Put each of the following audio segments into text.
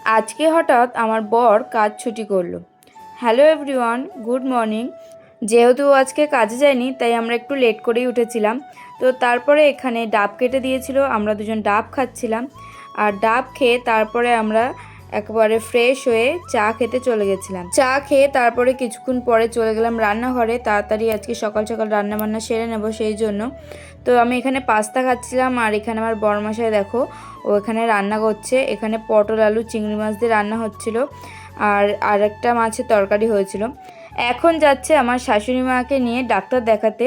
আজকে হঠাৎ আমার বর কাজ ছুটি করলো। Hello everyone, good morning. যেহেতু আজকে কাজে যায়নি তাই আমরা একটু লেট করেই উঠেছিলাম। তো তারপরে এখানে ডাব কেটে দিয়েছিল, আমরা দুজন ডাব খাচ্ছিলাম। আর ডাব খেয়ে তারপরে আমরা একেবারে ফ্রেশ হয়ে চা খেতে চলে গেছিলাম। চা খেয়ে তারপরে কিছুক্ষণ পরে চলে গেলাম রান্নাঘরে, তাড়াতাড়ি আজকে সকাল সকাল রান্না বান্না সেরে নেব সেই জন্য। তো আমি এখানে পাস্তা খাচ্ছিলাম, আর এখানে আমার বড়মশাই দেখো ও এখানে রান্না করছে। এখানে পটল আলু চিংড়ি মাছ দিয়ে রান্না হচ্ছিল, আর একটা মাছের তরকারি হয়েছিল। এখন যাচ্ছে আমার শাশুড়ি মাকে নিয়ে ডাক্তার দেখাতে।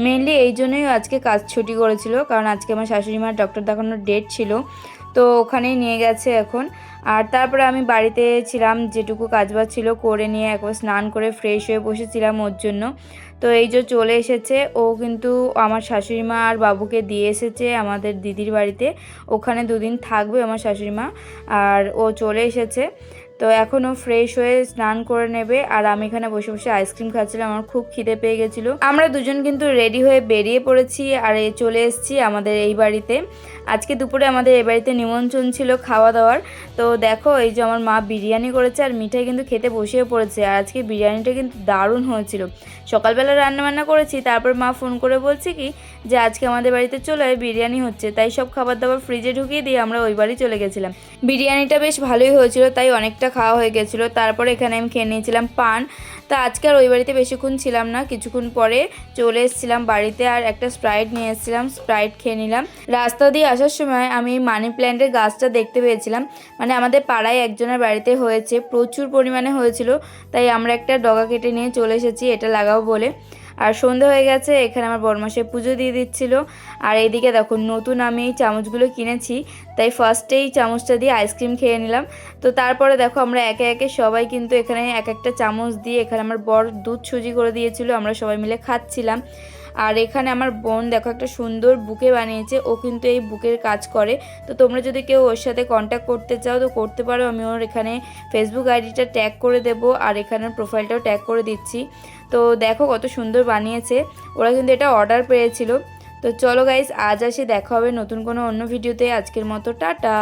মেনলি এই জন্যই আজকে কাজ ছুটি করেছিল, কারণ আজকে আমার শাশুড়ি মার ডক্টর দেখানোর ডেট ছিল। তো ওখানেই নিয়ে গেছে এখন। আর তারপরে আমি বাড়িতে ছিলাম, যেটুকু কাজবাজ ছিল করে নিয়ে একবার স্নান করে ফ্রেশ হয়ে বসেছিলাম ওর জন্য। তো এই যে চলে এসেছে ও, কিন্তু আমার শাশুড়ি মা আর বাবুকে দিয়ে এসেছে আমাদের দিদির বাড়িতে। ওখানে দুদিন থাকবে আমার শাশুড়ি মা, আর ও চলে এসেছে। তো এখনও ফ্রেশ হয়ে স্নান করে নেবে, আর আমি এখানে বসে বসে আইসক্রিম খাচ্ছিলাম। আমার খুব খিদে পেয়ে গেছিলো। আমরা দুজন কিন্তু রেডি হয়ে বেরিয়ে পড়েছি, আর চলে এসেছি আমাদের এই বাড়িতে। আজকে দুপুরে আমাদের এই বাড়িতে নিমন্ত্রণ ছিল খাওয়া দাওয়ার। তো দেখো এই যে আমার মা বিরিয়ানি করেছে, আর মিঠাই কিন্তু খেতে বসেও পড়েছে। আর আজকে বিরিয়ানিটা কিন্তু দারুণ হয়েছিল। সকালবেলা রান্নাবান্না করেছি, তারপর মা ফোন করে বলছে কি যে আজকে আমাদের বাড়িতে চলে বিরিয়ানি হচ্ছে, তাই সব খাবার দাবার ফ্রিজে ঢুকিয়ে দিয়ে আমরা ওই বাড়ি চলে গেছিলাম। বিরিয়ানিটা বেশ ভালোই হয়েছিল, তাই অনেকটা খাওয়া হয়ে গেছিলো। তারপরে এখানে আমি খেয়ে নিয়েছিলাম পান। তা আজকে আর ওই বাড়িতে বেশিক্ষণ ছিলাম না, কিছুক্ষণ পরে চলে এসেছিলাম বাড়িতে, আর একটা স্প্রাইট নিয়ে এসেছিলাম, স্প্রাইট খেয়ে নিলাম। রাস্তা দিয়ে আসার সময় আমি মানি প্ল্যান্টের গাছটা দেখতে পেয়েছিলাম, মানে আমাদের পাড়ায় একজনের বাড়িতে হয়েছে, প্রচুর পরিমাণে হয়েছিল। তাই আমরা একটা ডগা কেটে নিয়ে চলে এসেছি এটা লাগাবো বলে। আর সন্ধে হয়ে গেছে, এখানে আমার বড়মাসে পুজো দিয়ে দিচ্ছিল। আর এইদিকে দেখো নতুন আমি এই চামচগুলো কিনেছি, তাই ফার্স্টেই চামচটা দিয়ে আইসক্রিম খেয়ে নিলাম। তো তারপরে দেখো আমরা একে একে সবাই কিন্তু এখানে এক একটা চামচ দিয়ে, এখানে আমার বর দুধ সুজি করে দিয়েছিল, আমরা সবাই মিলে খাচ্ছিলাম। আর এখানে আমার বোন দেখো একটা সুন্দর বুকে বানিয়েছে, ও কিন্তু এই বুকের কাজ করে। তো তোমরা যদি কেউ ওর সাথে কন্ট্যাক্ট করতে চাও তো করতে পারো, আমি ওর এখানে ফেসবুক আইডিটা ট্যাগ করে দেবো, আর এখানের প্রোফাইলটাও ট্যাগ করে দিচ্ছি। তো দেখো কত সুন্দর বানিয়েছে, ওরা কিন্তু এটা অর্ডার পেয়েছিল। তো চলো গাইস, আজ আসি, দেখা হবে নতুন কোনো অন্য ভিডিওতে। আজকের মতো টাটা।